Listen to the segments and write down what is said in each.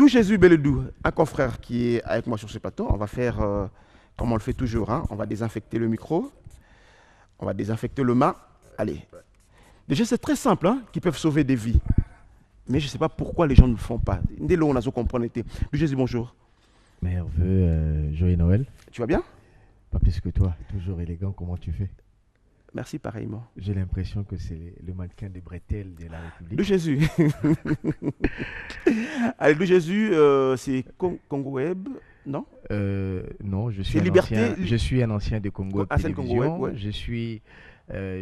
Jésus Beledou, un confrère qui est avec moi sur ce plateau. On va faire comme on le fait toujours. Hein. On va désinfecter le micro. On va désinfecter le main. Allez. Déjà, c'est très simple, hein, qui peuvent sauver des vies. Mais je ne sais pas pourquoi les gens ne le font pas. Dès là, on a compris. Jésus, bonjour. Merveilleux, joyeux Noël. Tu vas bien? Pas plus que toi, toujours élégant, comment tu fais? Merci pareillement. J'ai l'impression que c'est le mannequin de bretelles de la République. De Jésus. Allez, de Jésus, c'est Congo Web, non? Non, je suis C'est Liberté. Je suis un ancien de Congo Web Ancien Télévision. Congo Web, ouais. Je suis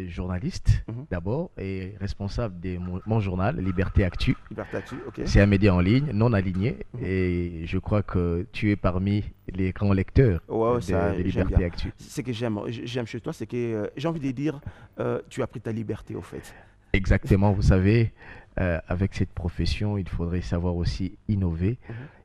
journaliste d'abord et responsable de mon journal Liberté Actu. Liberté Actu, ok. C'est un média en ligne, non aligné, et je crois que tu es parmi les grands lecteurs de Liberté Actu. Ce que j'aime chez toi, c'est que j'ai envie de dire, tu as pris ta liberté au fait. Exactement, vous savez, avec cette profession, il faudrait savoir aussi innover.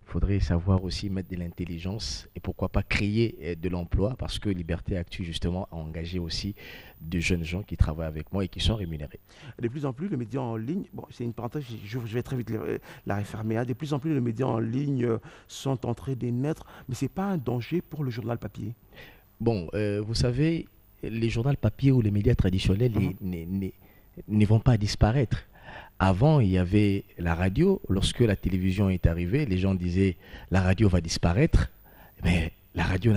Il faudrait savoir aussi mettre de l'intelligence et pourquoi pas créer de l'emploi, parce que Liberté Actu justement a engagé aussi de jeunes gens qui travaillent avec moi et qui sont rémunérés. De plus en plus, les médias en ligne, bon, c'est une parenthèse, je vais très vite la refermer, hein. De plus en plus, les médias en ligne sont en train de naître, mais ce n'est pas un danger pour le journal papier. Bon, vous savez, les journaux papier ou les médias traditionnels ne vont pas disparaître. Avant, il y avait la radio. Lorsque la télévision est arrivée, les gens disaient la radio va disparaître. Mais la radio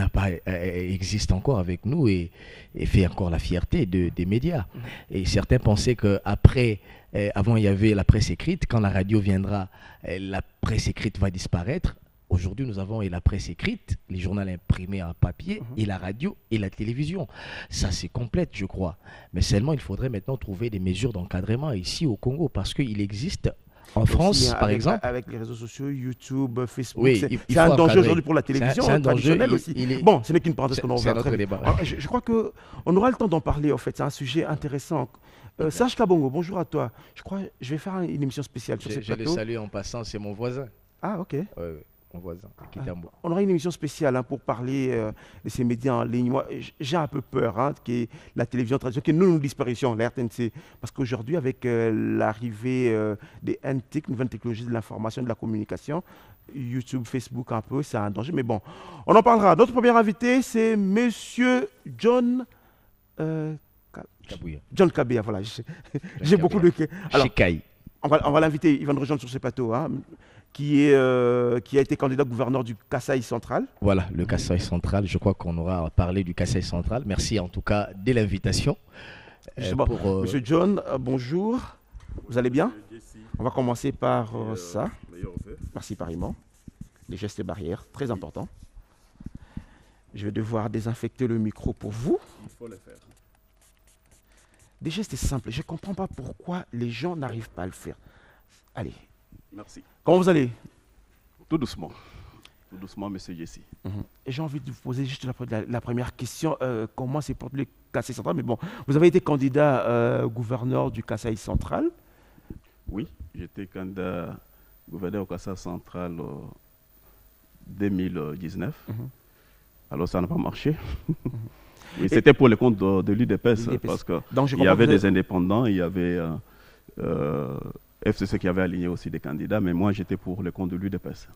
existe encore avec nous et fait encore la fierté des médias. Et certains pensaient qu'après, avant il y avait la presse écrite. Quand la radio viendra, la presse écrite va disparaître. Aujourd'hui, nous avons la presse écrite, les journaux imprimés en papier, et la radio et la télévision. Ça, c'est complète, je crois. Mais seulement, il faudrait maintenant trouver des mesures d'encadrement ici au Congo, parce qu'il existe en France, aussi, par exemple. Avec les réseaux sociaux, YouTube, Facebook, oui, c'est un danger aujourd'hui pour la télévision traditionnelle aussi. Bon, ce n'est qu'une parenthèse que l'on va faire. Je crois qu'on aura le temps d'en parler, en fait. C'est un sujet intéressant. Serge Kabongo, bonjour à toi. Je crois que je vais faire une émission spéciale sur ce plateau. Je le salue en passant, c'est mon voisin. Ah, ok. Voisin, on aura une émission spéciale pour parler de ces médias en ligne. Moi, j'ai un peu peur que la télévision traditionnelle, que nous disparaissions, la RTNC, parce qu'aujourd'hui, avec l'arrivée des NTIC, nouvelles technologies de l'information et de la communication, YouTube, Facebook, un peu, c'est un danger. Mais bon, on en parlera. Notre premier invité, c'est Monsieur John Kabouya. John Kabouya, voilà. J'ai beaucoup de... Alors, on va l'inviter, il va nous rejoindre sur ce plateau, hein, qui a été candidat gouverneur du Kasaï central. Voilà, le Kasaï central. Je crois qu'on aura parlé du Kasaï central. Merci en tout cas de l'invitation. Monsieur John, bonjour. Vous allez bien? On va commencer par ça. Merci pareillement. Les gestes barrières, très importants. Je vais devoir désinfecter le micro pour vous. Il faut le faire. Des gestes simples. Je ne comprends pas pourquoi les gens n'arrivent pas à le faire. Allez. Merci. Comment vous allez? Tout doucement. Tout doucement, monsieur Jessie. Et j'ai envie de vous poser juste la première question. Comment s'est porté le Kasaï central? Mais bon, vous avez été candidat gouverneur du Kasaï central. Oui, j'étais candidat gouverneur au Kasaï central en 2019. Alors ça n'a pas marché. Oui, c'était pour le compte de l'UDPS, parce qu'il y avait des indépendants, il y avait FCC qui avait aligné aussi des candidats, mais moi j'étais pour le compte de l'UDPS.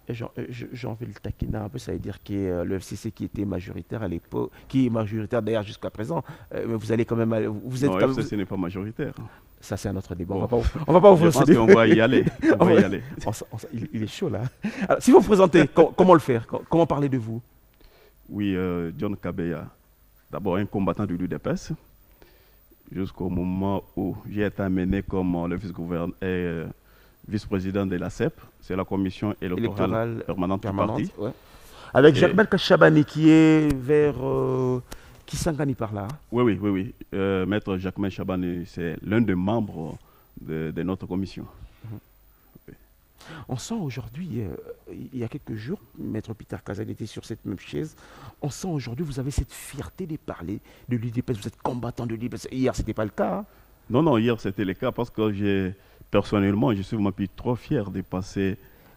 J'ai envie de le taquiner un peu, ça veut dire que le FCC qui était majoritaire à l'époque, qui est majoritaire d'ailleurs jusqu'à présent, mais vous allez quand même... Non, le FCC n'est pas majoritaire. Ça c'est un autre débat, bon. on va pas ouvrir ce débat. Je pense qu'on va y aller. Il est chaud là. Alors, si vous vous présentez, comment le faire? Comment parler de vous? Oui, John Kabouya, d'abord un combattant de l'UDPS, jusqu'au moment où j'ai été amené comme le vice-président de la CEP, c'est la commission électorale permanente du parti. Ouais. Avec Jacques Chabani qui est vers Kisangani par là. Oui. Maître Jacques Chabani, c'est l'un des membres de notre commission. On sent aujourd'hui, il y a quelques jours, Maître Peter Kazal était sur cette même chaise, on sent aujourd'hui, vous avez cette fierté de parler de l'UDPS, vous êtes combattant de l'UDPS. Hier, ce n'était pas le cas. Hein? Non, hier, c'était le cas parce que personnellement, je suis trop fier de passer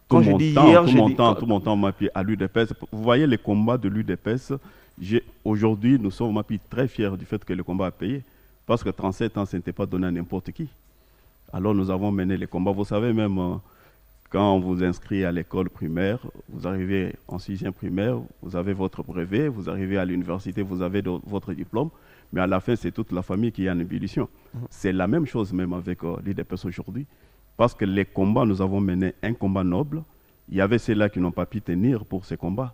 tout mon temps à l'UDPS. Vous voyez les combats de l'UDPS, aujourd'hui, nous sommes très fiers du fait que le combat a payé, parce que 37 ans, ça n'était pas donné à n'importe qui. Alors nous avons mené les combats. Vous savez même... Quand on vous inscrit à l'école primaire, vous arrivez en 6e primaire, vous avez votre brevet, vous arrivez à l'université, vous avez votre diplôme, mais à la fin, c'est toute la famille qui est en ébullition. C'est la même chose même avec l'UDPS aujourd'hui, parce que les combats, nous avons mené un combat noble. Il y avait ceux-là qui n'ont pas pu tenir pour ces combats,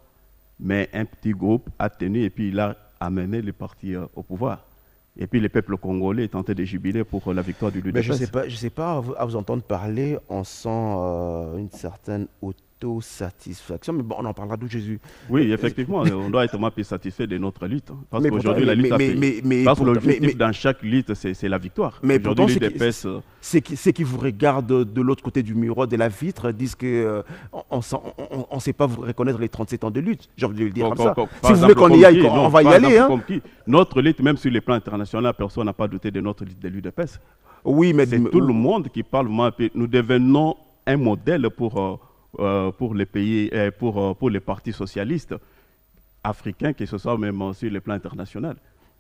mais un petit groupe a tenu et puis il a amené les partis au pouvoir. Et puis le peuple congolais est tenté de jubiler pour la victoire du l'UDPS. Je sais pas, à vous entendre parler, on sent une certaine autosatisfaction, mais bon, on en parlera d'où Jésus. Oui, effectivement, on doit être plus satisfait de notre lutte. Parce qu'aujourd'hui, la lutte a payé. Parce que l'objectif dans chaque lutte, c'est la victoire. Mais pourtant, ceux qui vous regardent de l'autre côté du miroir, de la vitre, disent qu'on ne sait pas vous reconnaître les 37 ans de lutte. J'ai envie de le dire comme ça. Si vous voulez qu'on y aille, on va y aller. Notre lutte, même sur le plan international, personne n'a pas douté de notre lutte de l'UDPS. Oui, mais c'est tout le monde qui parle. Nous devenons un modèle pour les pays, pour les partis socialistes africains, que ce soit même sur le plan international.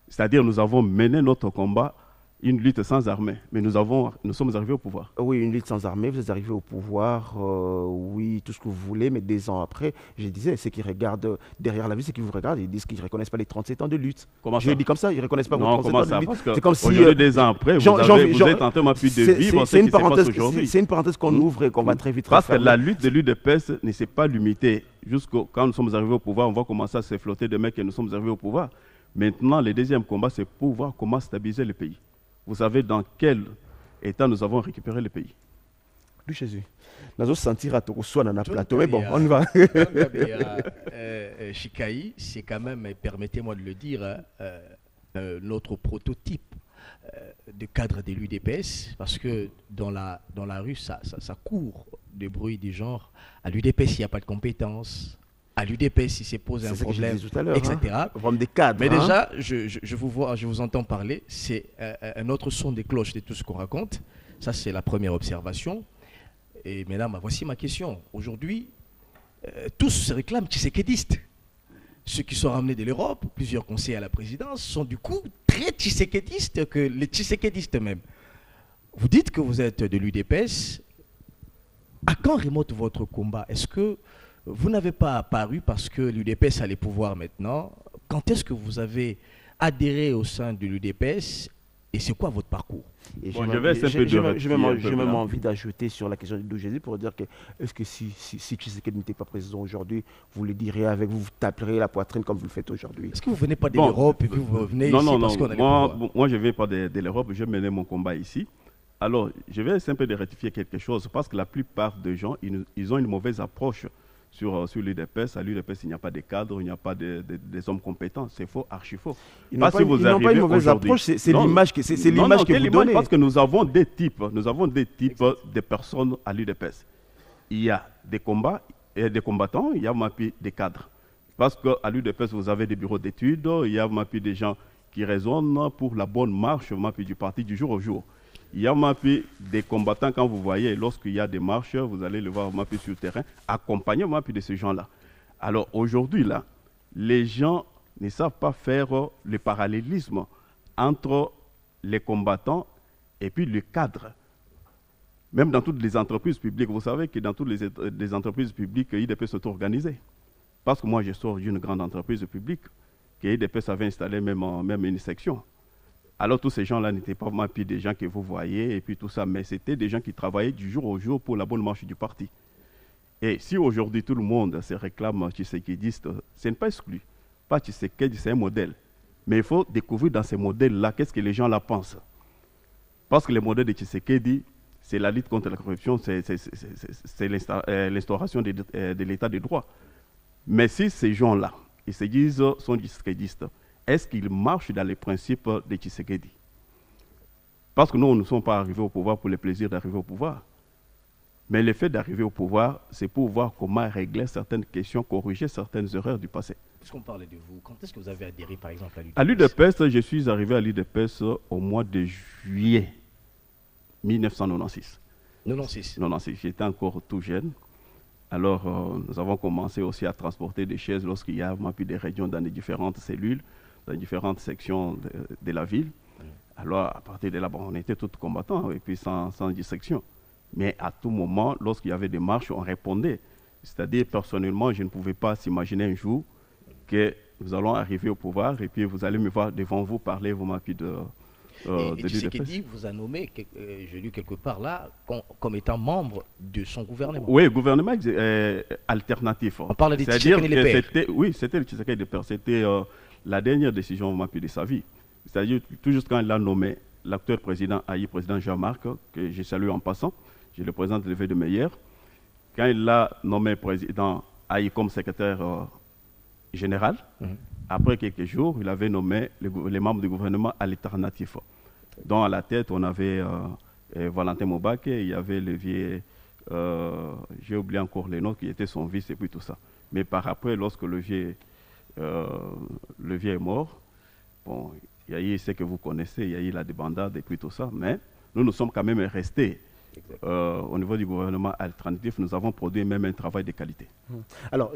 C'est-à-dire nous avons mené notre combat, une lutte sans armée, mais nous sommes arrivés au pouvoir. Oui, une lutte sans armée, vous êtes arrivés au pouvoir, oui, tout ce que vous voulez, mais 2 ans après, je disais, ceux qui regardent derrière la vie, ceux qui vous regardent, ils disent qu'ils ne reconnaissent pas les 37 ans de lutte. Comment je le dis comme ça, ils ne reconnaissent pas vos 37 ans de lutte. C'est comme si... Aujourd'hui, 2 ans après, vous êtes en train de vivre ce qui se passe aujourd'hui. C'est une parenthèse qu'on ouvre et qu'on va très vite refermer. Parce que la lutte de l'UDPS ne s'est pas limitée. Jusqu'au quand nous sommes arrivés au pouvoir, on va commencer à se flotter de mecs et nous sommes arrivés au pouvoir. Maintenant, le deuxième combat, c'est pour voir comment stabiliser le pays. Vous savez dans quel état nous avons récupéré le pays. Du Jésus. Nous allons sentir à Tokoussoua dans notre plateau, mais bon, on y va. Chikaï, c'est quand même, permettez-moi de le dire, notre prototype de cadre de l'UDPS, parce que dans la rue, ça court de bruit du genre, à l'UDPS, il n'y a pas de compétences. À l'UDPS, il se pose un problème, etc. Des cadres, mais déjà, je vous entends parler, c'est un autre son des cloches de tout ce qu'on raconte. Ça, c'est la première observation. Et mesdames, voici ma question. Aujourd'hui, tous se réclament tshisekédistes. Ceux qui sont ramenés de l'Europe, plusieurs conseillers à la présidence, sont du coup très tshisekédistes que les tshisekédistes même. Vous dites que vous êtes de l'UDPS. À quand remonte votre combat? Est-ce que vous n'avez pas apparu parce que l'UDPS a les pouvoirs maintenant? Quand est-ce que vous avez adhéré au sein de l'UDPS et c'est quoi votre parcours? J'ai même envie d'ajouter sur la question de Jésus pour dire que est-ce que si Tshisekedi n'était pas président aujourd'hui, vous le direz avec vous taperez la poitrine comme vous le faites aujourd'hui? Est-ce que vous ne venez pas de l'Europe et puis vous venez ici parce qu'on a les pouvoirs? Moi, je ne viens pas de l'Europe, je menais mon combat ici. Alors, je vais simplement rectifier quelque chose parce que la plupart des gens, ils ont une mauvaise approche sur l'UDPS. À l'UDPS, il n'y a pas de cadres, il n'y a pas des hommes compétents. C'est faux, archi faux. Ils n'ont pas une mauvaise approche, c'est l'image que vous donnez. Parce que nous avons des types de personnes à l'UDPS. Il y a des combats et des combattants, il y a des cadres. Parce qu'à l'UDPS, vous avez des bureaux d'études, il y a des gens qui raisonnent pour la bonne marche du parti du jour au jour. Il y a des combattants, quand vous voyez, lorsqu'il y a des marches, vous allez le voir sur le terrain, accompagné de ces gens-là. Alors aujourd'hui, là, les gens ne savent pas faire le parallélisme entre les combattants et puis le cadre. Même dans toutes les entreprises publiques, vous savez que dans toutes les entreprises publiques, l'IDPS s'est organisé. Parce que moi, je sors d'une grande entreprise publique, que l'IDPS avait installé même une section. Alors tous ces gens-là n'étaient pas des gens que vous voyez et puis tout ça, mais c'était des gens qui travaillaient du jour au jour pour la bonne marche du parti. Et si aujourd'hui tout le monde se réclame tshisekédiste, ce n'est pas exclu. Pas Tshisekedi, c'est un modèle. Mais il faut découvrir dans ces modèles-là qu'est-ce que les gens là pensent. Parce que le modèle de Tshisekedi, c'est la lutte contre la corruption, c'est l'instauration de l'état de droit. Mais si ces gens-là, ils se disent sont tshisékédistes, est-ce qu'ils marchent dans les principes de Tshisekedi? Parce que nous, nous ne sommes pas arrivés au pouvoir pour le plaisir d'arriver au pouvoir. Mais le fait d'arriver au pouvoir, c'est pour voir comment régler certaines questions, corriger certaines erreurs du passé. Puisqu'on parlait de vous, quand est-ce que vous avez adhéré par exemple à l'UDPS? À l'UDPS, je suis arrivé à l'UDPS au mois de juillet 1996. 96, j'étais encore tout jeune. Alors, nous avons commencé aussi à transporter des chaises lorsqu'il y a des réunions dans les différentes cellules, dans les différentes sections de la ville. Alors, à partir de là, on était tous combattants et puis sans dissection. Mais à tout moment, lorsqu'il y avait des marches, on répondait. C'est-à-dire, personnellement, je ne pouvais pas s'imaginer un jour que nous allons arriver au pouvoir et puis vous allez me voir devant vous parler, vous m'appuyez de Tshisekedi vous a nommé, j'ai lu quelque part là, comme étant membre de son gouvernement. Oui, gouvernement alternatif. On parle de Tshisekedi de Père. Oui, c'était le Tshisekedi de Père. C'était la dernière décision de sa vie. C'est-à-dire, tout juste quand il l'a nommé, l'actuel président Aïe, président Jean-Marc, que je salue en passant, je le présente le vœu de meilleur. Quand il l'a nommé président Aïe comme secrétaire général, après quelques jours, il avait nommé les membres du gouvernement alternatif. Dont à la tête, on avait Valentin Mobake, il y avait Levier, j'ai oublié encore les noms, qui était son vice et puis tout ça. Mais par après, lorsque Levier est mort, bon, il y a eu ce que vous connaissez, il y a eu la débandade et puis tout ça, mais nous sommes quand même restés. Au niveau du gouvernement alternatif, nous avons produit même un travail de qualité. Alors,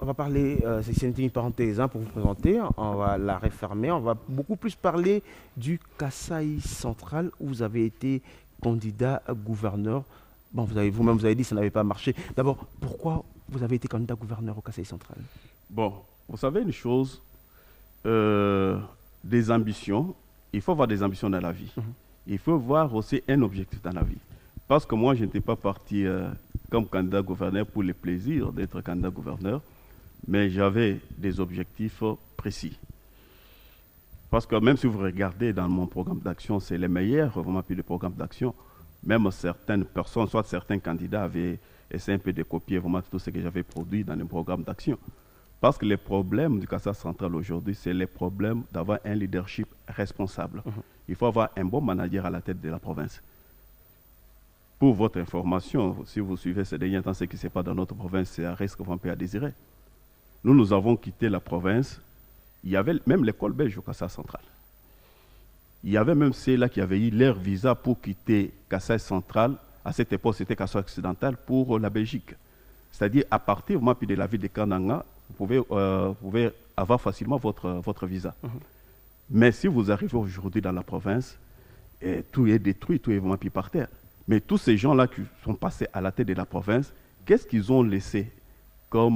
on va parler, c'est une parenthèse pour vous présenter, on va la refermer, on va beaucoup plus parler du Kasaï central où vous avez été candidat à gouverneur. Bon, vous-même, vous avez dit que ça n'avait pas marché. D'abord, pourquoi vous avez été candidat à gouverneur au Kasaï central? Bon, vous savez une chose, des ambitions, il faut avoir des ambitions dans la vie. Il faut voir aussi un objectif dans la vie. Parce que moi, je n'étais pas parti comme candidat gouverneur pour le plaisir d'être candidat gouverneur, mais j'avais des objectifs précis. Parce que même si vous regardez dans mon programme d'action, c'est les meilleurs, vraiment plus de programme d'action, même certaines personnes, soit certains candidats avaient essayé un peu de copier vraiment tout ce que j'avais produit dans le programme d'action. Parce que les problèmes du Kasaï central aujourd'hui, c'est les problèmes d'avoir un leadership responsable. Il faut avoir un bon manager à la tête de la province. Pour votre information, si vous suivez ces derniers temps, ce qui se passe dans notre province, c'est un risque un peu à désirer. Nous avons quitté la province. Il y avait même l'école belge au Kasaï central. Il y avait même ceux-là qui avaient eu leur visa pour quitter Kasaï central. À cette époque, c'était Kasaï occidental pour la Belgique. C'est-à-dire, à partir de la ville de Kananga, vous pouvez avoir facilement votre visa. Mais si vous arrivez aujourd'hui dans la province, tout est détruit, tout est vraiment pris par terre. Mais tous ces gens-là qui sont passés à la tête de la province, qu'est-ce qu'ils ont laissé comme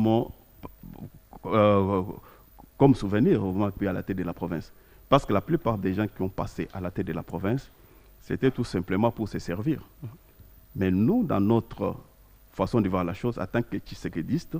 souvenir à la tête de la province? Parce que la plupart des gens qui ont passé à la tête de la province, c'était tout simplement pour se servir. Mais nous, dans notre façon de voir la chose, en tant que tshisekidistes,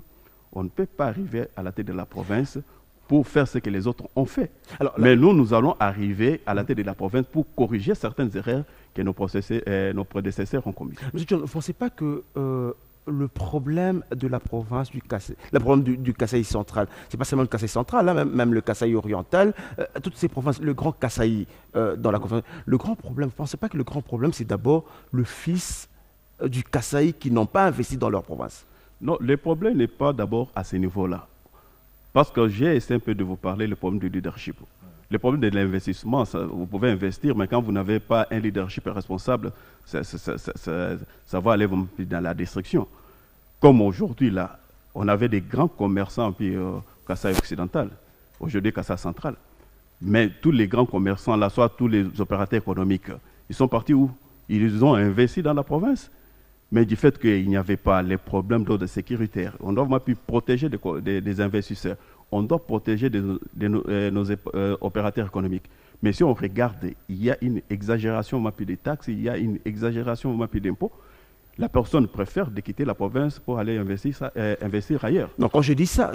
on ne peut pas arriver à la tête de la province pour faire ce que les autres ont fait. Alors, mais nous allons arriver à la tête de la province pour corriger certaines erreurs que nos prédécesseurs ont commises. Monsieur John, vous ne pensez pas que le problème de la province du Kasaï, le problème du Kasaï central, c'est pas seulement le Kasaï central, hein, même le Kasaï oriental, toutes ces provinces, le grand Kasaï dans la province, le grand problème, vous ne pensez pas que le grand problème, c'est d'abord le fils du Kasaï qui n'ont pas investi dans leur province? Non, le problème n'est pas d'abord à ce niveau-là. Parce que j'ai essayé un peu de vous parler du problème du leadership. Le problème de l'investissement, vous pouvez investir, mais quand vous n'avez pas un leadership responsable, ça va aller dans la destruction. Comme aujourd'hui, là, on avait des grands commerçants au Kasaï occidental, aujourd'hui Kasaï central. Mais tous les grands commerçants, là, soit tous les opérateurs économiques, ils sont partis où? Ils ont investi dans la province. Mais du fait qu'il n'y avait pas les problèmes d'ordre sécuritaire, on doit protéger des investisseurs, on doit protéger nos opérateurs économiques. Mais si on regarde, il y a une exagération des taxes, il y a une exagération d'impôts. La personne préfère de quitter la province pour aller investir ailleurs. Non, quand je dis ça,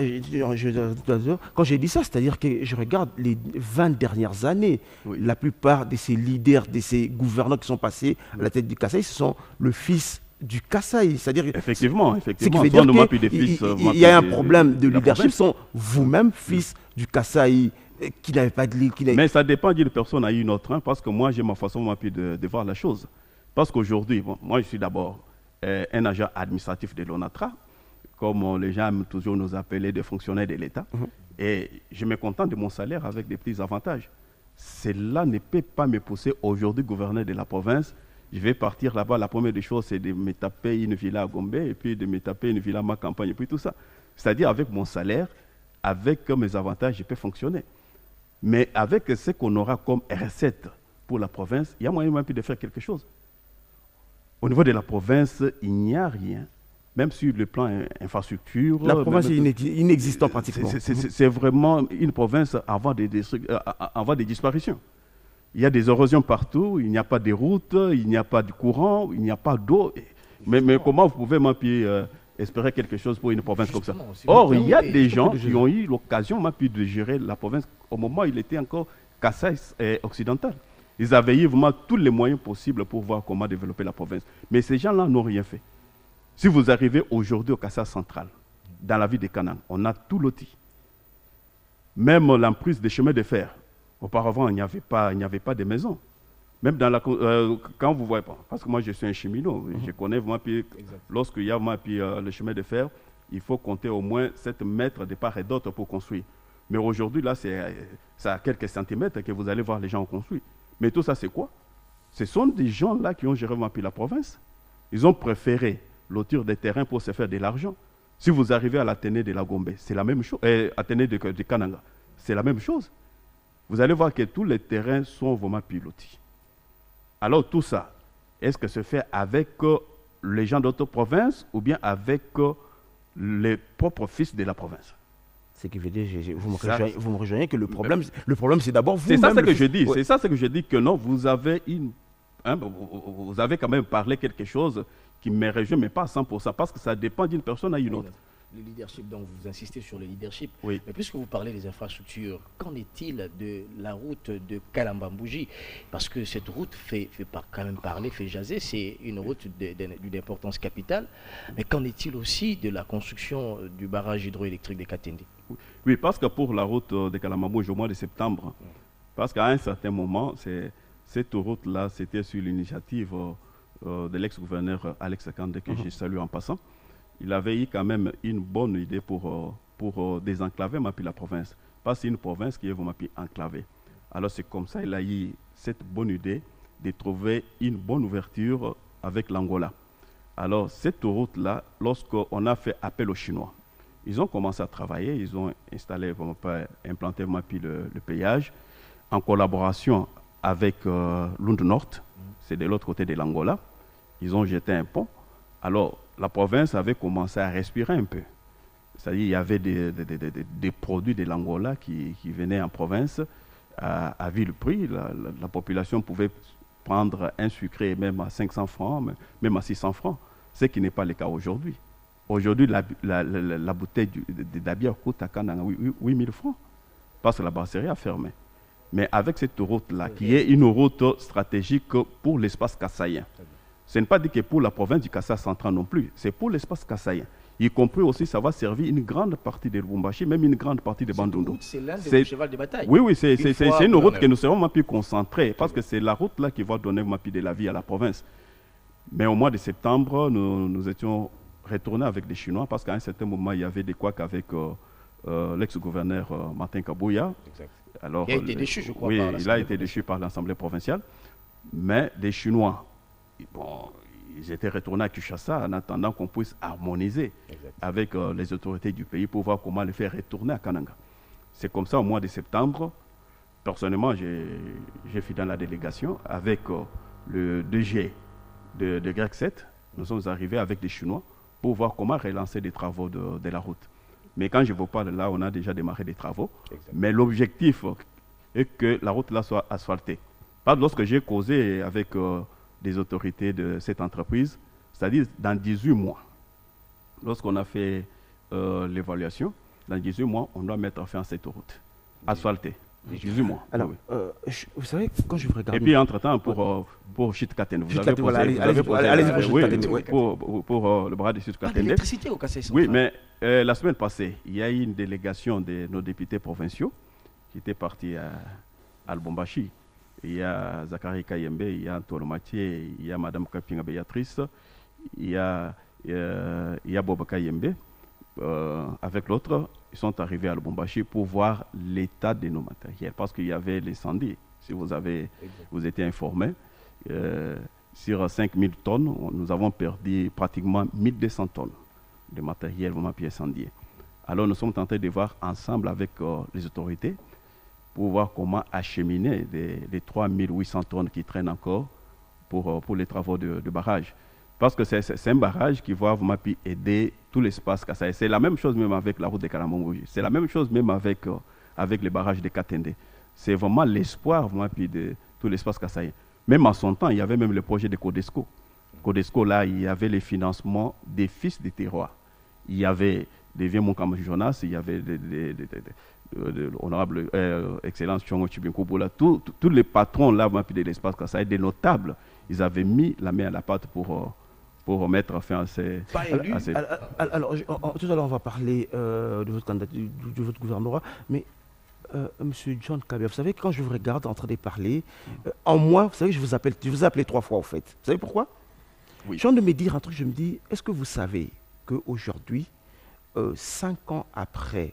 c'est-à-dire que je regarde les 20 dernières années, la plupart de ces leaders, de ces gouverneurs qui sont passés à la tête du Kasaï, ce sont le fils du Kasaï, c'est-à-dire effectivement, ce qui veut dire qu'il y a un problème de leadership, sont vous-même fils du Kasaï qui n'avait pas de leadership. Mais ça dépend d'une personne à une autre, parce que moi j'ai ma façon de voir la chose. Parce qu'aujourd'hui, moi je suis d'abord un agent administratif de l'ONATRA, comme les gens aiment toujours nous appeler des fonctionnaires de l'État, et je me contente de mon salaire avec des petits avantages. Cela ne peut pas me pousser aujourd'hui gouverneur de la province. Je vais partir là-bas, la première des choses, c'est de me taper une villa à Gombe, et puis de me taper une villa à ma campagne, et puis tout ça. C'est-à-dire, avec mon salaire, avec mes avantages, je peux fonctionner. Mais avec ce qu'on aura comme recette pour la province, il y a moyen de faire quelque chose. Au niveau de la province, il n'y a rien. Même sur le plan infrastructure. La province est inexistante pratiquement. C'est vraiment une province avant des disparitions. Il y a des érosions partout, il n'y a pas de routes, il n'y a pas de courant, il n'y a pas d'eau. Mais comment vous pouvez espérer quelque chose pour une province comme ça? Or, il y a des gens qui ont eu l'occasion de gérer la province au moment où il était encore Kassai occidental. Ils avaient eu vraiment tous les moyens possibles pour voir comment développer la province. Mais ces gens-là n'ont rien fait. Si vous arrivez aujourd'hui au Kassai central, dans la ville de Kanang, on a tout loti. Même l'emprise des chemins de fer. Auparavant, il n'y avait pas de maisons. Même dans quand vous voyez, parce que moi je suis un cheminot, je connais vraiment, lorsqu'il y a le chemin de fer, il faut compter au moins 7 mètres de part et d'autre pour construire. Mais aujourd'hui, là, c'est à quelques centimètres que vous allez voir les gens construire. Mais tout ça, c'est quoi? Ce sont des gens là qui ont géré vraiment la province. Ils ont préféré lotir des terrains pour se faire de l'argent. Si vous arrivez à l'Athénée de la Gombe, c'est la même chose. Athénée de Kananga, c'est la même chose. Vous allez voir que tous les terrains sont vraiment pilotés. Alors tout ça, est-ce que se fait avec les gens d'autres provinces ou bien avec les propres fils de la province? Ce qui veut dire, vous me rejoignez que le problème c'est d'abord vous. C'est ça ce que je dis. C'est ça ce que je dis que non, vous avez vous avez quand même parlé quelque chose qui me réjouit, mais pas à 100%, parce que ça dépend d'une personne à une autre. Le leadership, donc vous insistez sur le leadership. Oui. Mais puisque vous parlez des infrastructures, qu'en est-il de la route de Kalambambouji? Parce que cette route fait quand même parler, fait jaser, c'est une route d'une importance capitale. Mais qu'en est-il aussi de la construction du barrage hydroélectrique de Katende? Oui, parce que pour la route de Kalambambouji au mois de septembre, parce qu'à un certain moment, cette route-là, c'était sur l'initiative de l'ex-gouverneur Alex Kandé, que je salue en passant. Il avait eu quand même une bonne idée pour désenclaver la province. Parce que c'est une province qui est vraiment enclavée. Alors c'est comme ça qu'il a eu cette bonne idée de trouver une bonne ouverture avec l'Angola. Alors cette route-là, lorsqu'on a fait appel aux Chinois, ils ont commencé à travailler, ils ont implanté le péage en collaboration avec Lund Nord, c'est de l'autre côté de l'Angola. Ils ont jeté un pont. Alors, la province avait commencé à respirer un peu. C'est-à-dire qu'il y avait des produits de l'Angola qui venaient en province à vil prix. La population pouvait prendre un sucré même à 500 francs, même à 600 francs, ce qui n'est pas le cas aujourd'hui. Aujourd'hui, la bouteille d'Abia coûte à 8 000 francs, parce que la brasserie a fermé. Mais avec cette route-là, qui est une route stratégique pour l'espace kassaïen, ce n'est pas dit que pour la province du Kassai central non plus, c'est pour l'espace kassaïen. Y compris aussi, ça va servir une grande partie de Lubumbashi, même une grande partie de Bandundu. C'est l'un des chevals de bataille. Oui, c'est une route que nous serons plus concentrés, parce que c'est la route là qui va donner de la vie à la province. Mais au mois de septembre, nous étions retournés avec des Chinois, parce qu'à un certain moment, il y avait des couacs avec l'ex-gouverneur Martin Kabouya. Alors, il a été déchu, je crois. Oui, il a été déchu par l'Assemblée provinciale. Mais des Chinois, ils étaient retournés à Kinshasa en attendant qu'on puisse harmoniser avec les autorités du pays pour voir comment les faire retourner à Kananga. C'est comme ça, au mois de septembre, personnellement, j'ai fait dans la délégation avec le DG de Grec 7. Nous sommes arrivés avec des Chinois pour voir comment relancer des travaux de la route. Mais quand je vous parle là, on a déjà démarré des travaux. Mais l'objectif est que la route là soit asphaltée. Lorsque j'ai causé avec des autorités de cette entreprise, c'est-à-dire dans 18 mois, lorsqu'on a fait l'évaluation, dans 18 mois, on doit mettre fin à cette route asphaltée. 18 mois. Alors, vous savez, quand je regarde... Et puis, entre-temps, pour Chit-Katen, vous avez posé pour le bras de Chit-Katen. L'électricité au Kassai central. Oui, mais la semaine passée, il y a eu une délégation de nos députés provinciaux qui était partie à Lubumbashi. Il y a Zachary Kayembe, il y a Antoine Mathieu, il y a Mme Kapinga Béatrice, il y a Bob Kayembe. Avec l'autre, ils sont arrivés à Lubumbashi pour voir l'état de nos matériels, parce qu'il y avait l'incendie. Si vous étiez informés, sur 5000 tonnes, nous avons perdu pratiquement 1200 tonnes de matériel vraiment incendié. Alors nous sommes tentés de voir ensemble avec les autorités pour voir comment acheminer les 3800 tonnes qui traînent encore pour les travaux de barrage. Parce que c'est un barrage qui va vous aider tout l'espace Kasaï. C'est la même chose même avec la route de Kalamongoji. C'est la même chose même avec les barrages de Katende. C'est vraiment l'espoir de tout l'espace Kasaï. Même en son temps, il y avait même le projet de Codesco. Codesco, là, il y avait les financements des fils des terroirs. Il y avait des vieux Monkam Jonas, il y avait l'honorable Excellence Chongo Chibinkobola, tous les patrons là de l'espace Kasaï, des notables, ils avaient mis la main à la pâte pour mettre fin à ces... Alors, tout à l'heure, on va parler de votre candidat, de votre gouvernorat, mais Monsieur John Kabia, vous savez, quand je vous regarde en train de parler, en moi, vous savez, je vous appelé 3 fois, en fait. Vous savez pourquoi? Oui. Je viens de me dire un truc, je me dis, est-ce que vous savez qu'aujourd'hui, 5 ans après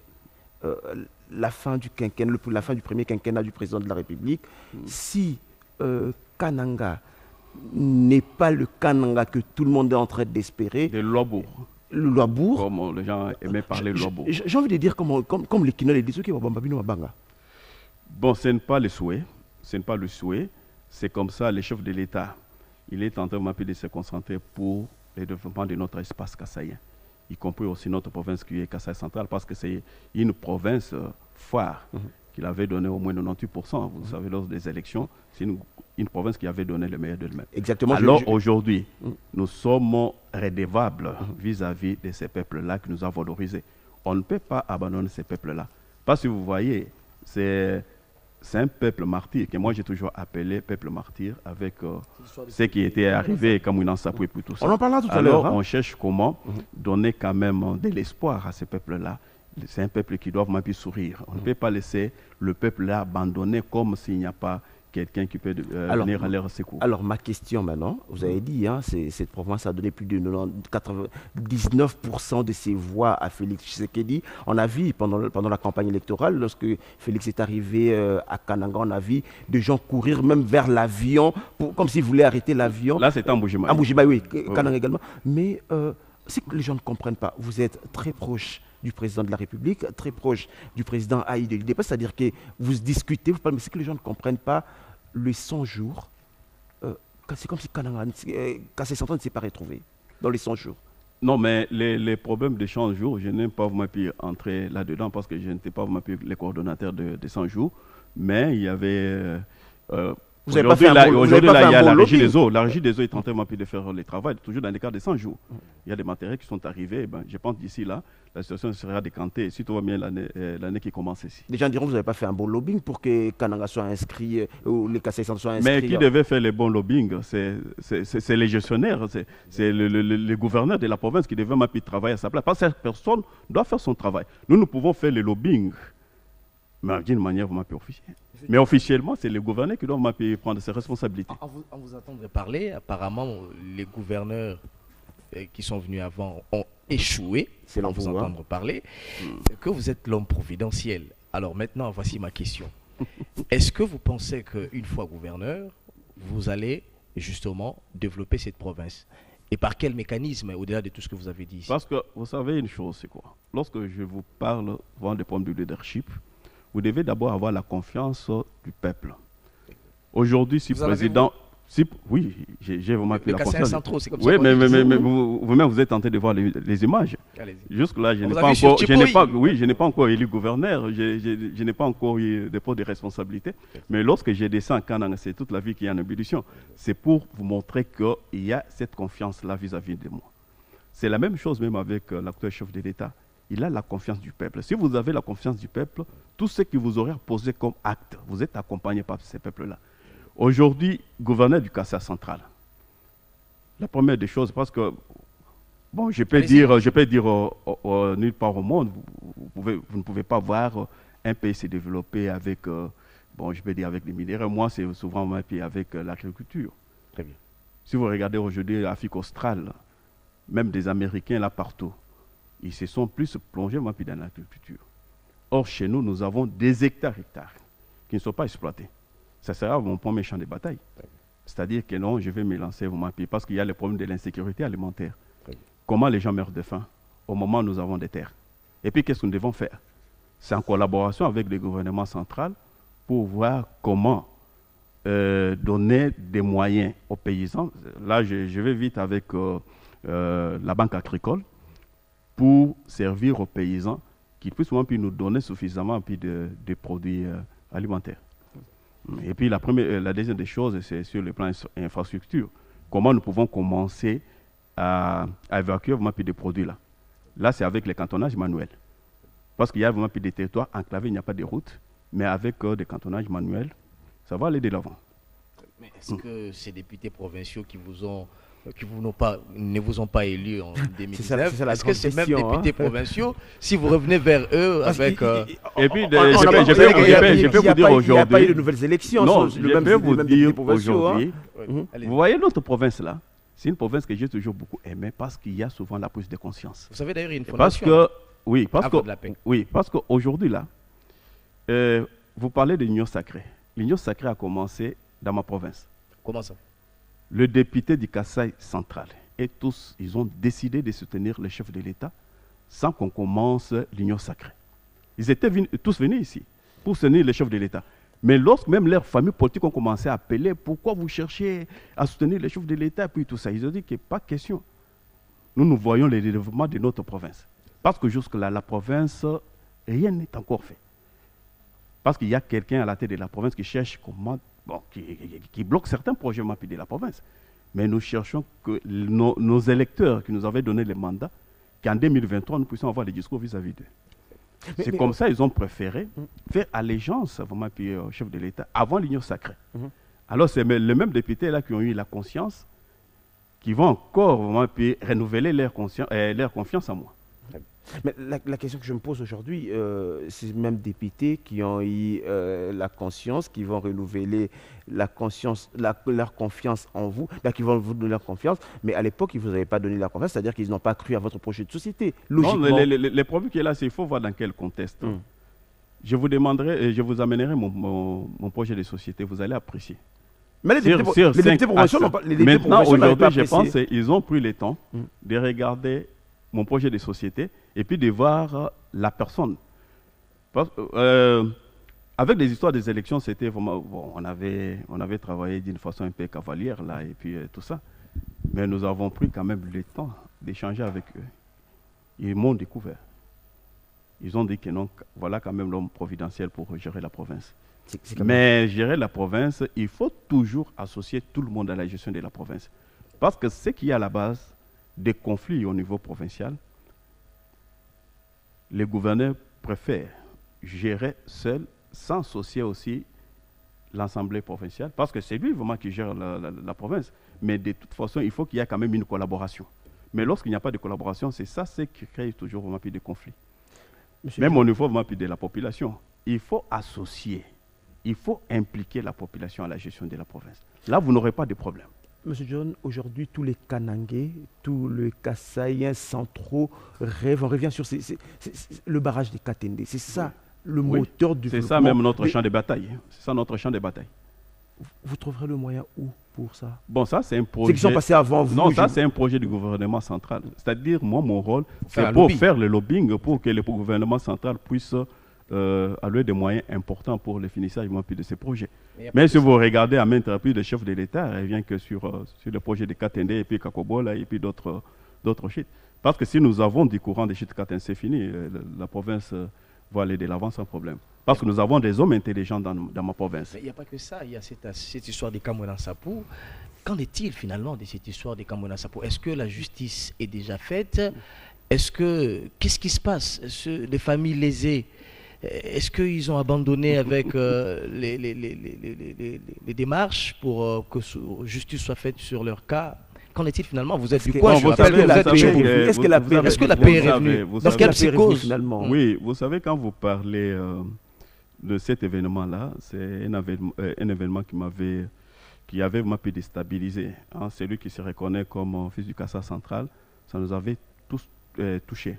la fin du quinquennat, la fin du premier quinquennat du président de la République, si Kananga n'est pas le Kananga que tout le monde est en train d'espérer... De Lobour. Le Lobour. Comme les gens aimaient parler Lobour. J'ai envie de dire comme les Kinois, les disent qui vont Bambabino Mabanga. Bon, ce n'est pas le souhait. Ce n'est pas le souhait. C'est comme ça, le chef de l'État, il est en train de se concentrer pour le développement de notre espace kassaïen, y compris aussi notre province qui est Kasaï centrale, parce que c'est une province phare qu'il avait donné au moins 98%. Vous savez, lors des élections, c'est une province qui avait donné le meilleur d'elle-même. Exactement. Alors aujourd'hui, nous sommes redevables vis-à-vis de ces peuples-là que nous avons valorisés. On ne peut pas abandonner ces peuples-là. Parce que vous voyez, c'est un peuple martyr que moi j'ai toujours appelé peuple martyr avec ce qui était arrivé comme une ensapouille pour tout ça. On en parlera tout à l'heure. Alors on cherche comment donner quand même de l'espoir à ces peuples-là. C'est un peuple qui doit vraiment sourire. On ne peut pas laisser le peuple-là abandonné comme s'il n'y a pas quelqu'un qui peut venir à leur secours. Alors ma question maintenant, vous avez dit, cette province a donné plus de 99% de ses voix à Félix Tshisekedi. On a vu pendant la campagne électorale, lorsque Félix est arrivé à Kananga, on a vu des gens courir même vers l'avion, comme s'ils voulaient arrêter l'avion. Là c'était en Mbujimayi. En Mbujimayi, oui, Kananga également. Mais c'est que les gens ne comprennent pas. Vous êtes très proche du président de la République, très proche du président Haï de l'IDP, c'est-à-dire que vous discutez, vous parlez, mais c'est que les gens ne comprennent pas les 100 jours. C'est comme si Kassai Central ne s'est pas retrouvé dans les 100 jours. Non, mais les problèmes de 100 jours, je n'aime pas vous entrer là-dedans parce que je n'étais pas les coordonnateurs de 100 jours, mais il y avait... Aujourd'hui, il y a la Régie des eaux. La Régie des eaux est en train de faire le travail, toujours dans les cas de 100 jours. Il y a des matériels qui sont arrivés. Je pense d'ici là, la situation sera décantée, si tout va bien l'année qui commence ici. Les gens diront que vous n'avez pas fait un bon lobbying pour que Kananga soit inscrit, ou les Kassai Central soient inscrits. Mais qui devait faire le bon lobbying? C'est les gestionnaires, c'est le gouverneur de la province qui devait travailler à sa place. Parce que cette personne doit faire son travail. Nous pouvons faire le lobbying, mais d'une manière officielle. Mais officiellement, c'est le gouverneur qui doit prendre ses responsabilités. En vous entendre parler, apparemment, les gouverneurs qui sont venus avant ont échoué, c'est vous entendre parler, que vous êtes l'homme providentiel. Alors maintenant, voici ma question. Est-ce que vous pensez qu'une fois gouverneur, vous allez justement développer cette province? Et par quel mécanisme, au-delà de tout ce que vous avez dit ici? Parce que vous savez une chose, c'est quoi? Lorsque je vous parle des problèmes de leadership, vous devez d'abord avoir la confiance du peuple. Aujourd'hui, si le président... oui, j'ai vraiment pris la confiance. Centraux, c'est comme oui, ça mais vous-même, vous êtes en train de voir les images. Jusque-là, je n'ai pas encore élu gouverneur, je n'ai pas encore eu de poste de responsabilité. Mais lorsque je descends à Kananga, c'est toute la vie qui est en ébullition. C'est pour vous montrer qu'il y a cette confiance-là vis-à-vis de moi. C'est la même chose même avec l'actuel chef de l'État. Il a la confiance du peuple. Si vous avez la confiance du peuple, tout ce qui vous aurez posé comme acte, vous êtes accompagné par ces peuples-là. Aujourd'hui, gouverneur du Kassai central, la première des choses, parce que, bon, je peux dire nulle part au monde, vous ne pouvez pas voir un pays se développer avec, je peux dire avec les minéraux. Moi, c'est souvent un pays avec l'agriculture. Très bien. Si vous regardez aujourd'hui l'Afrique australe, même des Américains là partout, ils se sont plus plongés dans l'agriculture. Or, chez nous, nous avons des hectares qui ne sont pas exploités. Ça sera mon premier champ de bataille. C'est-à-dire que non, je vais me lancer parce qu'il y a le problème de l'insécurité alimentaire. Comment les gens meurent de faim au moment où nous avons des terres? Et puis, qu'est-ce que nous devons faire? C'est en collaboration avec le gouvernement central pour voir comment donner des moyens aux paysans. Là, je vais vite avec la banque agricole pour servir aux paysans qui puissent nous donner suffisamment de produits alimentaires. Et puis la deuxième des choses, c'est sur le plan infrastructure. Comment nous pouvons commencer à évacuer vraiment des produits là. Là, c'est avec les cantonnages manuels. Parce qu'il y a vraiment des territoires enclavés, il n'y a pas de route. Mais avec des cantonnages manuels, ça va aller de l'avant. Mais est-ce que ces députés provinciaux qui ne vous ont pas élu en 2019, est-ce que ces mêmes députés provinciaux, si vous revenez vers eux avec... Et puis, je peux vous dire aujourd'hui... Il n'y a pas eu de nouvelles élections. Non, je peux vous dire aujourd'hui... Vous voyez notre province là, c'est une province que j'ai toujours beaucoup aimée parce qu'il y a souvent la prise de conscience. Vous savez d'ailleurs, il y a une fondation. Parce qu'aujourd'hui là, vous parlez de l'Union sacrée. L'Union sacrée a commencé dans ma province. Comment ça? Le député du Kasaï central et tous, ils ont décidé de soutenir le chef de l'État sans qu'on commence l'Union sacrée. Ils étaient tous venus ici pour soutenir le chef de l'État. Mais lorsque même leurs familles politiques ont commencé à appeler, pourquoi vous cherchez à soutenir le chef de l'État, puis tout ça, ils ont dit qu'il n'y a pas question. Nous voyons le développement de notre province. Parce que jusque-là, la province, rien n'est encore fait. Parce qu'il y a quelqu'un à la tête de la province qui cherche comment, qui bloque certains projets de la province. Mais nous cherchons que nos électeurs qui nous avaient donné le mandat, qu'en 2023, nous puissions avoir des discours vis-à-vis d'eux. C'est comme ça qu'ils ont préféré faire allégeance au chef de l'État avant l'Union sacrée. Alors c'est les mêmes députés là qui ont eu la conscience, qui vont encore renouveler leur confiance en moi. Mais la question que je me pose aujourd'hui, ces mêmes députés qui ont eu la conscience, qui vont renouveler leur confiance en vous, qui vont vous donner leur confiance, mais à l'époque, ils ne vous avaient pas donné la confiance, c'est-à-dire qu'ils n'ont pas cru à votre projet de société. Logiquement. Non, les problèmes qu'il y a là, c'est qu'il faut voir dans quel contexte. Je vous demanderai, je vous amènerai mon projet de société, vous allez apprécier. Mais les députés provinciaux n'ont pas. Maintenant, aujourd'hui, je pense qu'ils ont pris le temps de regarder mon projet de société et puis de voir la personne. Avec les histoires des élections, c'était vraiment... Bon, on avait travaillé d'une façon un peu cavalière, là, et puis tout ça. Mais nous avons pris quand même le temps d'échanger avec eux. Ils m'ont découvert. Ils ont dit que non, voilà quand même l'homme providentiel pour gérer la province. Mais gérer la province, il faut toujours associer tout le monde à la gestion de la province. Parce que ce qui est à la base des conflits au niveau provincial, les gouverneurs préfèrent gérer seuls sans associer aussi l'Assemblée provinciale, parce que c'est lui vraiment qui gère la province. Mais de toute façon, il faut qu'il y ait quand même une collaboration. Mais lorsqu'il n'y a pas de collaboration, c'est ça ce qui crée toujours vraiment des conflits. Même au niveau vraiment de la population, il faut associer, il faut impliquer la population à la gestion de la province. Là, vous n'aurez pas de problème. Monsieur John, aujourd'hui, tous les Kanangais, tous les Kasaïens centraux rêvent. On revient sur le barrage de Katende. C'est ça le moteur du développement. C'est ça même notre champ de bataille. C'est ça notre champ de bataille. Vous trouverez le moyen où pour ça? Bon, ça c'est un projet... C'est qui sont passés avant vous. Non, ça c'est un projet du gouvernement central. C'est-à-dire, moi, mon rôle, c'est pour faire le lobbying, pour que le gouvernement central puisse allouer des moyens importants pour le finissage de ces projets. Mais si vous regardez à maintes reprises, le chef de l'État revient que sur le projet de Katende et puis Kakobola et puis d'autres sites. Parce que si nous avons du courant des sites Katende, c'est fini. La province va aller de l'avant sans problème. Parce que nous avons des hommes intelligents dans ma province. Mais il n'y a pas que ça, il y a cette histoire des Kamounan Sapou. Qu'en est-il finalement de cette histoire des Kamounan Sapou? Est-ce que la justice est déjà faite? Qu'est-ce qui se passe? Les familles lésées, est-ce qu'ils ont abandonné avec les démarches pour que justice soit faite sur leur cas? Qu'en est-il finalement? Vous êtes du coin. Est-ce que la paix est revenue? Dans quelle psychose finalement? Oui, vous savez, quand vous parlez de cet événement-là, c'est un événement qui avait un peu déstabilisé. Hein. Celui qui se reconnaît comme fils du Kassa central, ça nous avait tous touchés.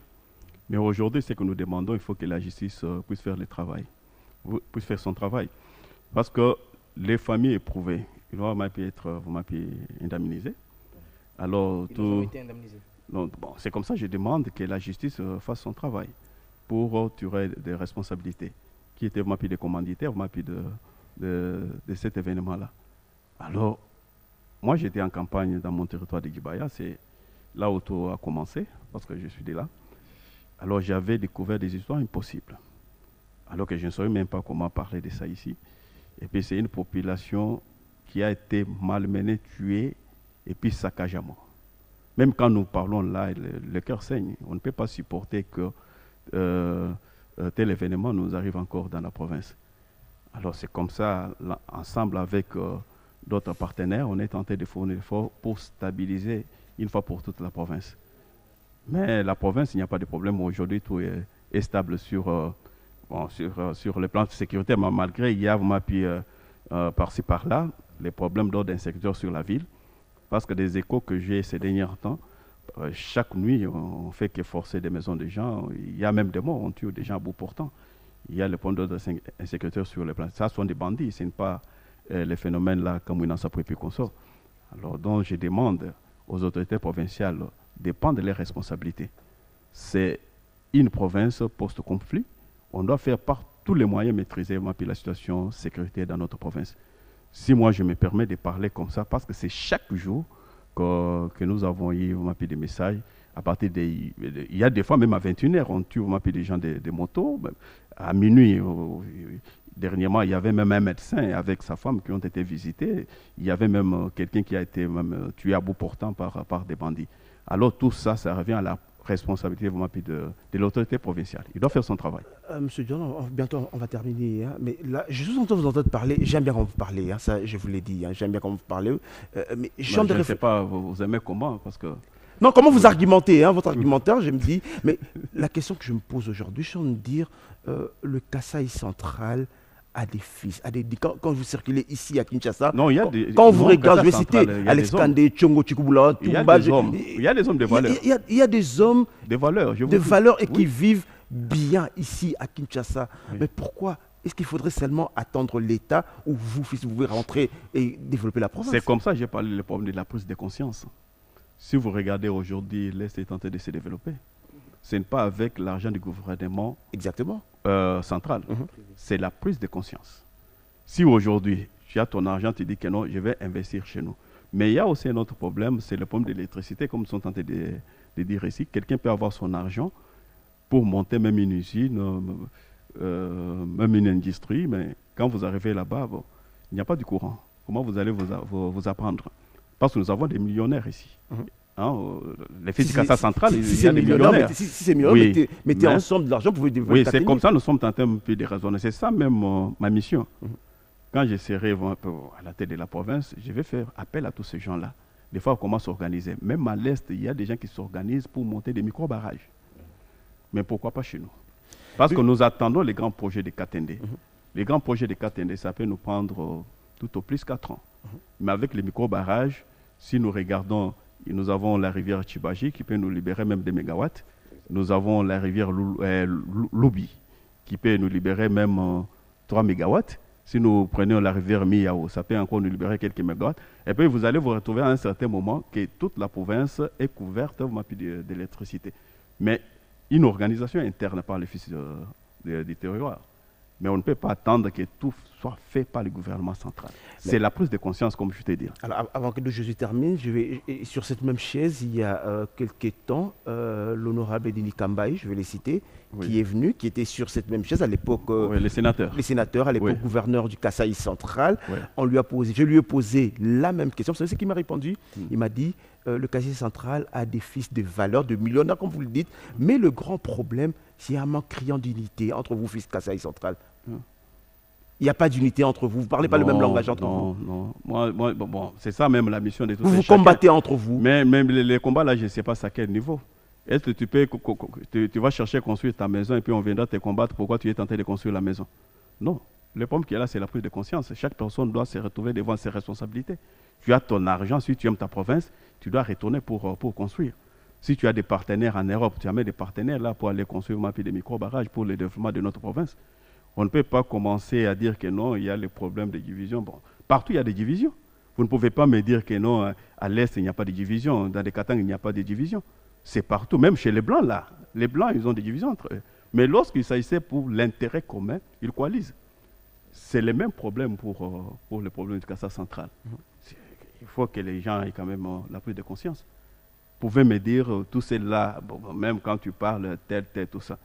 Mais aujourd'hui, ce que nous demandons, il faut que la justice puisse faire le travail, puisse faire son travail. Parce que les familles éprouvées, ils vont être indemnisées. Alors, c'est comme ça que je demande que la justice fasse son travail pour tirer des responsabilités qui étaient des commanditaires de cet événement-là. Alors, moi, j'étais en campagne dans mon territoire de Guibaya, c'est là où tout a commencé, parce que je suis de là. Alors, j'avais découvert des histoires impossibles, alors que je ne savais même pas comment parler de ça ici. Et puis, c'est une population qui a été malmenée, tuée, et puis saccagée à mort. Même quand nous parlons là, le cœur saigne. On ne peut pas supporter que tel événement nous arrive encore dans la province. Alors, c'est comme ça, là, ensemble avec d'autres partenaires, on est tenté de fournir l'effort pour stabiliser une fois pour toute la province. Mais la province, il n'y a pas de problème. Aujourd'hui, tout est stable sur le plan de sécurité, mais malgré, il y a par-ci, par-là, les problèmes d'ordre insécuritaire sur la ville. Parce que des échos que j'ai ces derniers temps, chaque nuit, on fait que forcer des maisons des gens. Il y a même des morts, on tue des gens à bout portant. Il y a le point d'ordre insécuritaire sur le plan. Ça sont des bandits, ce n'est pas les phénomènes là comme une ensemble et consort. Alors, donc, je demande aux autorités provinciales de prendre leurs responsabilités. C'est une province post-conflit. On doit faire par tous les moyens maîtriser la situation sécuritaire dans notre province. Si moi je me permets de parler comme ça, parce que c'est chaque jour que nous avons eu des messages, à partir il y a des fois même à 21h, on tue des gens des motos. À minuit, dernièrement, il y avait même un médecin avec sa femme qui ont été visités. Il y avait même quelqu'un qui a été tué à bout portant par des bandits. Alors tout ça, ça revient à la responsabilité de l'autorité provinciale. Il doit faire son travail. Monsieur John, bientôt on va terminer. Hein, mais là, je suis en train de vous entendre parler. J'aime bien quand vous parlez. Hein, ça, je vous l'ai dit. Hein, j'aime bien quand vous parlez. Mais je ne sais pas, vous aimez comment parce que... Non, comment vous argumentez, hein, votre argumentaire, je me dis. Mais la question que je me pose aujourd'hui, je suis en train de dire, le Kasaï central a des fils, quand vous circulez ici à Kinshasa, non, quand vous regardez, je vais citer Alex Kandé, Tchongo Chikubula, il y a des hommes de valeur. Il y a des hommes de valeur et qui vivent bien ici à Kinshasa. Oui. Mais pourquoi est-ce qu'il faudrait seulement attendre l'État ou vous pouvez rentrer et développer la province? C'est comme ça que j'ai parlé du problème de la prise de conscience. Si vous regardez aujourd'hui, l'Est est tenté de se développer. Ce n'est pas avec l'argent du gouvernement central. C'est la prise de conscience. Si aujourd'hui, tu as ton argent, tu dis que non, je vais investir chez nous. Mais il y a aussi un autre problème, c'est le problème de l'électricité, comme ils sont tentés de dire ici. Quelqu'un peut avoir son argent pour monter même une usine, même une industrie, mais quand vous arrivez là-bas, il n'y a pas de courant. Comment vous allez vous apprendre? Parce que nous avons des millionnaires ici. Hein, les fils du Kasaï central, il y a des millionnaires. Si c'est millionnaire, mettez ensemble de l'argent pour vous développer. Oui, c'est comme ça, nous sommes tentés un peu de raisonner. C'est ça même ma mission. Quand je serai à la tête de la province, je vais faire appel à tous ces gens-là. Des fois, comment s'organiser. Même à l'Est, il y a des gens qui s'organisent pour monter des micro-barrages. Mais pourquoi pas chez nous? Parce que nous attendons les grands projets de Katende. Les grands projets de Katende, ça peut nous prendre tout au plus 4 ans. Mais avec les micro-barrages, si nous regardons, nous avons la rivière Chibaji qui peut nous libérer même des mégawatts. Nous avons la rivière Loubi qui peut nous libérer même 3 mégawatts. Si nous prenons la rivière Miyao, ça peut encore nous libérer quelques mégawatts. Et puis vous allez vous retrouver à un certain moment que toute la province est couverte d'électricité. Mais une organisation interne par les fils du territoire. Mais on ne peut pas attendre que tout soit fait par le gouvernement central. C'est la prise de conscience, comme je t'ai dit. Alors, avant que je termine, sur cette même chaise, il y a quelques temps, l'honorable Edini Kambaï, je vais les citer, qui est venu, qui était sur cette même chaise à l'époque. Les sénateurs. Les sénateurs, à l'époque, gouverneur du Kasaï central. Je lui ai posé la même question. Vous savez ce qu'il m'a répondu? Il m'a dit, le Kasaï central a des fils de valeur, de millionnaires, comme vous le dites, mais le grand problème, c'est un manque criant d'unité entre vous, fils Kasaï central. Il n'y a pas d'unité entre vous, vous ne parlez pas le même langage entre vous. Non, bon, c'est ça même la mission de tous. Vous combattez entre vous. Mais même les combats là, je ne sais pas à quel niveau. Est-ce que tu vas chercher à construire ta maison et puis on viendra te combattre pourquoi tu es tenté de construire la maison? Non. Le problème qui est là, c'est la prise de conscience. Chaque personne doit se retrouver devant ses responsabilités. Tu as ton argent, si tu aimes ta province, tu dois retourner pour construire. Si tu as des partenaires en Europe, tu as des partenaires là pour aller construire des micro-barrages pour le développement de notre province. On ne peut pas commencer à dire que non, il y a les problèmes de division. Bon, partout, il y a des divisions. Vous ne pouvez pas me dire que non, à l'Est, il n'y a pas de division. Dans les Katang, il n'y a pas de division. C'est partout, même chez les Blancs, là. Les Blancs, ils ont des divisions entre eux. Mais lorsqu'il s'agissait pour l'intérêt commun, ils coalisent. c'est le même problème pour le problème du Casa central. Il faut que les gens aient quand même la prise de conscience. Vous pouvez me dire, tout cela, même quand tu parles, tel, tout ça.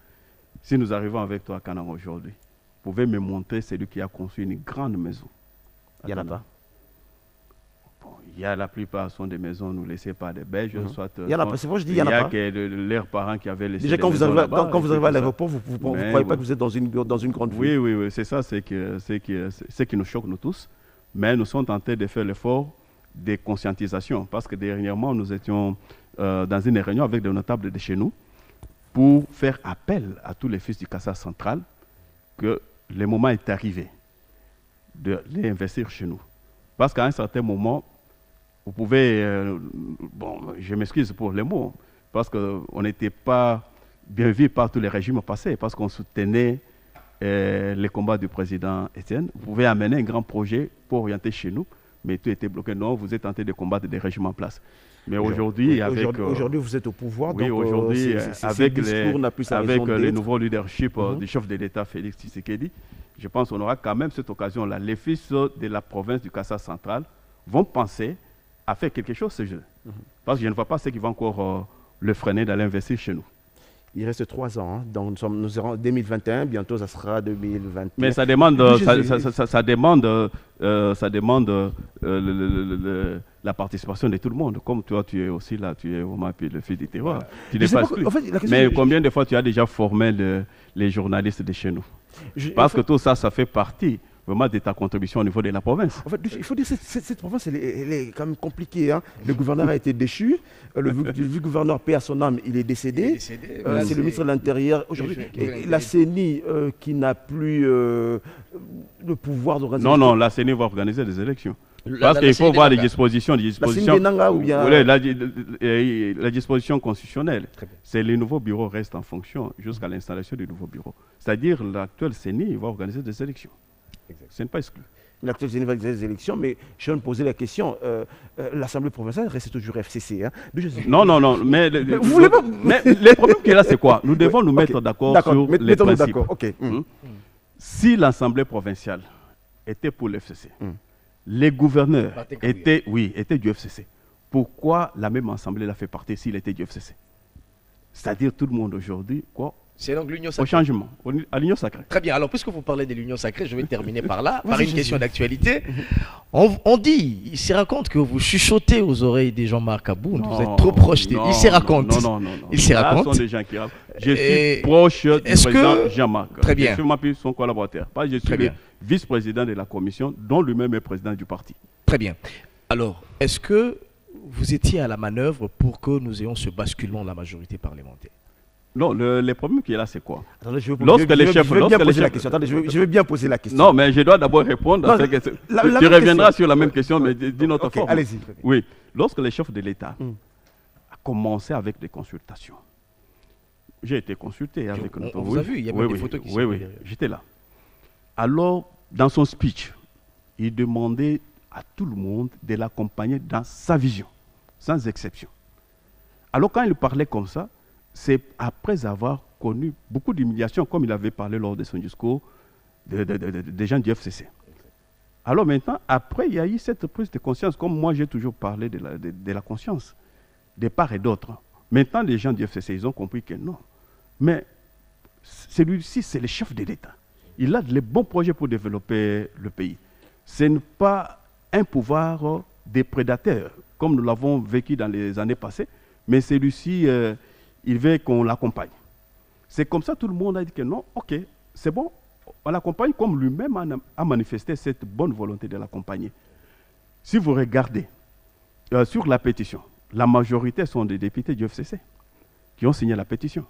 Si nous arrivons avec toi à Kanang aujourd'hui, vous pouvez me montrer celui qui a conçu une grande maison. Il n'y en a pas. Il y a la plupart sont des maisons nous laissées par des Belges, soit. Il y en a pas. C'est vrai, je dis il y en a pas. Il y a que leurs parents qui avaient laissé. Déjà, quand vous arrivez à l'aéroport, vous ne croyez pas que vous êtes dans une grande ville. Oui, c'est ça, c'est ce qui nous choque nous tous. Mais nous sommes tentés de faire l'effort de conscientisation, parce que dernièrement, nous étions dans une réunion avec des notables de chez nous pour faire appel à tous les fils du Casa central que le moment est arrivé de les investir chez nous. Parce qu'à un certain moment, vous pouvez, je m'excuse pour les mots, parce qu'on n'était pas bien vu par tous les régimes passés, parce qu'on soutenait les combats du président Etienne. Vous pouvez amener un grand projet pour orienter chez nous, mais tout était bloqué. Non, vous êtes tenté de combattre des régimes en place. Mais aujourd'hui, aujourd'hui, vous êtes au pouvoir. Oui, donc aujourd'hui, avec le nouveau leadership du chef de l'État, Félix Tshisekedi, je pense qu'on aura quand même cette occasion-là. Les fils de la province du Casa central vont penser à faire quelque chose ce jeu. Parce que je ne vois pas ce qui va encore le freiner d'aller investir chez nous. Il reste 3 ans. Hein. Donc nous serons en 2021, bientôt ça sera 2021. Mais ça demande, la participation de tout le monde. Comme toi, tu es aussi là, tu es au MAPI, le fils du terroir. Tu n'es pas exclu. En fait, mais combien de fois tu as déjà formé les journalistes de chez nous? Parce que tout ça, ça fait partie vraiment de ta contribution au niveau de la province. En fait, il faut dire que cette province, elle est quand même compliquée. Hein. Le gouverneur a été déchu. Le vice-gouverneur, paix à son âme, il est décédé. C'est le ministre de l'Intérieur. Aujourd'hui, la CENI qui n'a plus le pouvoir d'organiser. Non, la CENI va organiser des élections. Parce qu'il faut voir les dispositions. La disposition constitutionnelle. C'est le nouveau bureau reste en fonction jusqu'à l'installation du nouveau bureau. C'est-à-dire l'actuel CENI va organiser des élections. Ce n'est pas exclu. L'actuel CENI va organiser des élections, mais je vais me poser la question. L'Assemblée provinciale reste toujours FCC. Hein. Non, mais le problème qui est là, c'est quoi? Nous devons nous mettre d'accord sur les principes. Si l'Assemblée provinciale était pour l'FCC, les gouverneurs étaient du FCC. Pourquoi la même Assemblée l'a fait partie s'il était du FCC? C'est-à-dire tout le monde aujourd'hui, quoi? C'est donc l'union sacrée. Au changement, à l'union sacrée. Très bien. Alors, puisque vous parlez de l'union sacrée, je vais terminer par là, par une question d'actualité. On dit, il se raconte que vous chuchotez aux oreilles des Jean-Marc Aboun. Vous êtes trop proche. Il se raconte. Non. Il se raconte. Ce sont des gens qui racontent. Je suis proche du président Jean-Marc. Très bien. Je suis son collaborateur. Je suis le vice-président de la commission, dont lui-même est président du parti. Très bien. Alors, est-ce que vous étiez à la manœuvre pour que nous ayons ce basculement de la majorité parlementaire? Non, le problème qui est là, c'est quoi? Attendez, je vais bien poser la question. Non, mais je dois d'abord répondre. Tu reviendras sur la même question, mais d'une autre forme. Allez-y. Oui. Lorsque le chef de l'État a commencé avec des consultations, j'ai été consulté avec on vous a vu, il y a même des photos qui sont derrière. J'étais là. Alors, dans son speech, il demandait à tout le monde de l'accompagner dans sa vision, sans exception. Alors, quand il parlait comme ça, c'est après avoir connu beaucoup d'humiliations, comme il avait parlé lors de son discours, des gens du FCC. Alors maintenant, après, il y a eu cette prise de conscience, comme moi j'ai toujours parlé de la conscience, de part et d'autre. Maintenant, les gens du FCC, ils ont compris que non. Mais celui-ci, c'est le chef de l'État. Il a les bons projets pour développer le pays. Ce n'est pas un pouvoir des prédateurs, comme nous l'avons vécu dans les années passées, mais celui-ci... il veut qu'on l'accompagne. C'est comme ça tout le monde a dit que non, ok, c'est bon, on l'accompagne comme lui-même a manifesté cette bonne volonté de l'accompagner. Si vous regardez sur la pétition, la majorité sont des députés du FCC qui ont signé la pétition.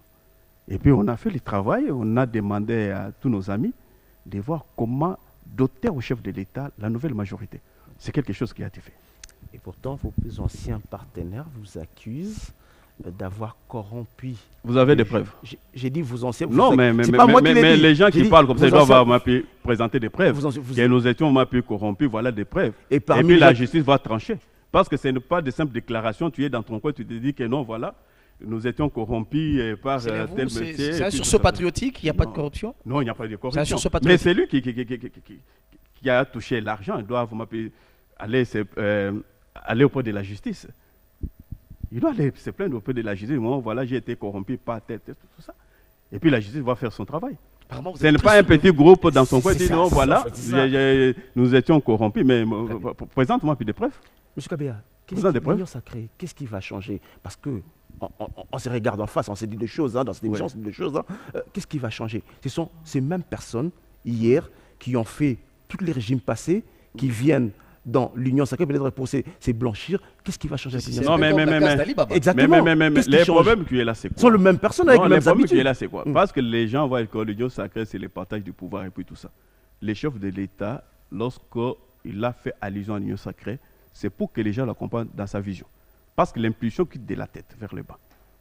Et puis on a fait le travail, on a demandé à tous nos amis de voir comment doter au chef de l'État la nouvelle majorité. C'est quelque chose qui a été fait. Et pourtant, vos plus anciens partenaires vous accusent d'avoir corrompu. Vous avez des preuves? J'ai dit vous anciens. Non, mais les gens qui parlent comme ça, ils doivent présenter des preuves. Que nous étions corrompus, voilà des preuves. Et puis la justice va trancher. Parce que ce n'est pas de simples déclarations, tu es dans ton coin, tu te dis que non, voilà. nous étions corrompus par tel métier. C'est un sursaut patriotique, il n'y a pas de corruption? Non, il n'y a pas de corruption. C'est un sursaut patriotique. Mais c'est lui qui a touché l'argent. Il doit aller auprès de la justice. Il doit aller se plaindre auprès de la justice. Bon, voilà, j'ai été corrompu par tête, tout ça. Et puis la justice va faire son travail. Ce n'est pas un petit groupe dans son coin qui dit non, voilà, nous étions corrompus, mais présente-moi plus de preuves. Monsieur Kabea, l'union sacrée, qu'est-ce qui va changer? Parce que on se regarde en face, on s'est dit des choses, dans cette émission, on s'est dit des choses. Qu'est-ce qui va changer? Ce sont ces mêmes personnes, hier, qui ont fait tous les régimes passés, qui viennent dans l'union sacrée, peut-être pour ces blanchir. Qu'est-ce qui va changer? Non, mais exactement. Les problèmes qui est là, c'est quoi? Ce sont les mêmes personnes avec les mêmes habitudes. Qui est là, c'est quoi? Parce que les gens voient que l'union sacrée, c'est le partage du pouvoir et puis tout ça. Les chefs de l'État, lorsqu'il a fait allusion à l'union sacrée, c'est pour que les gens l'accompagnent dans sa vision. Parce que l'impulsion quitte de la tête vers le bas.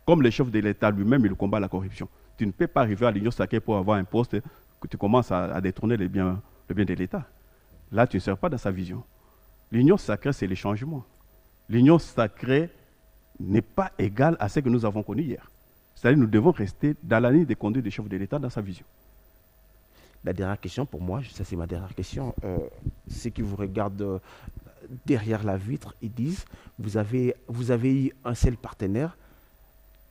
Comme le chef de l'État lui-même, il combat la corruption. Tu ne peux pas arriver à l'union sacrée pour avoir un poste que tu commences à détourner le bien de l'État. Là, tu ne sers pas dans sa vision. L'union sacrée, c'est le changement. L'union sacrée n'est pas égale à ce que nous avons connu hier. C'est-à-dire que nous devons rester dans la ligne de conduite du chef de l'État dans sa vision. La dernière question pour moi, ça c'est ma dernière question, ceux qui vous regardent derrière la vitre, ils disent, vous avez eu un seul partenaire,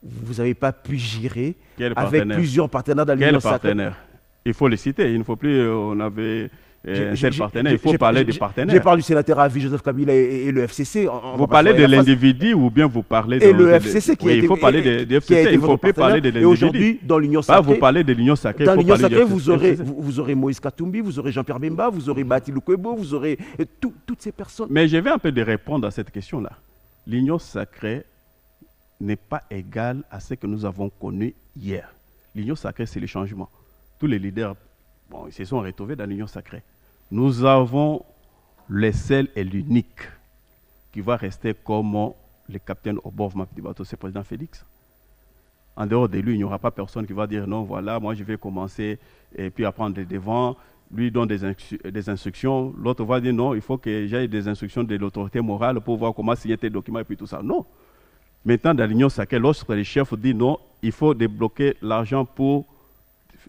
vous n'avez pas pu gérer avec plusieurs partenaires dans l'union sacrée. Quel partenaire? Il faut les citer, il ne faut plus, on avait... il faut parler des partenaires. Je parle du sénateur à vie Joseph Kabila et le FCC. Vous parlez de l'individu ou bien vous parlez de... Et le FCC qui a été... Il faut parler de FCC, il ne faut plus parler de l'individu. Et aujourd'hui, dans l'Union sacrée... Vous parlez de l'Union sacrée. Dans l'Union sacrée, vous aurez Moïse Katumbi, vous aurez Jean-Pierre Bemba, vous aurez Bati Lukwebo, vous aurez toutes ces personnes. Mais je vais un peu de répondre à cette question-là. L'Union sacrée n'est pas égale à ce que nous avons connu hier. L'Union sacrée, c'est le changement. Tous les leaders, ils se sont retrouvés dans l'Union sacrée. Nous avons le seul et l'unique qui va rester comme le capitaine au bord du bateau, c'est le président Félix. En dehors de lui, il n'y aura pas personne qui va dire non, voilà, moi je vais commencer et puis à prendre les devants. Lui donne des instructions, l'autre va dire non, il faut que j'aille des instructions de l'autorité morale pour voir comment signer tes documents et puis tout ça. Non. Maintenant, dans l'Union sacrée, lorsque les chefs disent non, il faut débloquer l'argent pour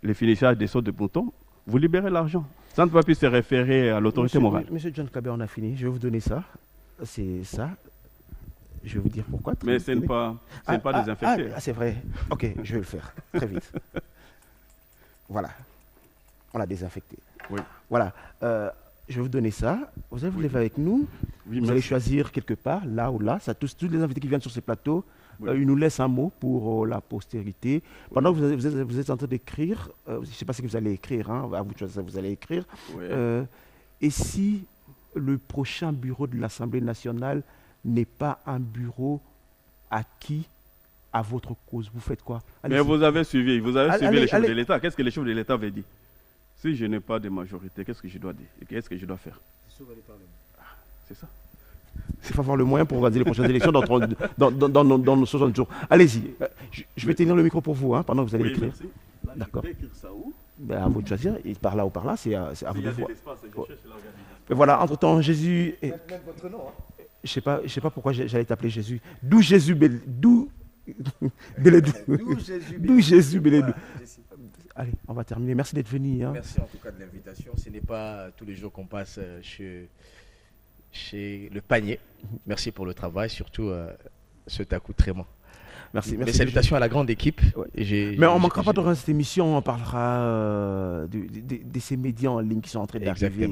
le finissage des sauts de boutons, vous libérez l'argent. Ça ne peut plus se référer à l'autorité morale. Monsieur John Kabea, on a fini. Je vais vous donner ça. C'est ça. Je vais vous dire pourquoi. Mais ce n'est pas désinfecté. C'est vrai. Ok, je vais le faire. Très vite. Voilà. On l'a désinfecté. Oui. Voilà. Je vais vous donner ça. Vous allez vous lever avec nous. Oui, vous allez choisir quelque part, là ou là. Tous les invités qui viennent sur ce plateau, ils nous laissent un mot pour la postérité. Pendant que vous êtes en train d'écrire, je ne sais pas ce que vous allez écrire, à vous de choisir, vous allez écrire. Oui. Et si le prochain bureau de l'Assemblée nationale n'est pas un bureau acquis à votre cause, vous faites quoi? Mais vous avez suivi les chefs de l'État. Qu'est-ce que les chefs de l'État avaient dit? Si je n'ai pas de majorité, qu'est-ce que je dois dire? Qu'est-ce que je dois faire? C'est ça. Il faut avoir le moyen pour organiser les prochaines élections dans nos 60 jours. Allez-y. Je vais tenir le micro pour vous pendant que vous allez écrire. D'accord. Je vais écrire ça où? À vous de choisir. Et par là ou par là, c'est à vous de voir. Mais voilà, entre-temps, Jésus... Même votre nom. Je ne sais pas pourquoi j'allais t'appeler Jésus. D'où Jésus Bélédou. D'où Jésus Bélédou. Allez, on va terminer. Merci d'être venu. Merci en tout cas de l'invitation. Ce n'est pas tous les jours qu'on passe chez le panier. Merci pour le travail, surtout ce Takou Trément. Merci. Mes salutations à la grande équipe. Ouais. Mais on ne manquera pas de cette émission, on parlera de ces médias en ligne qui sont en train d'arriver.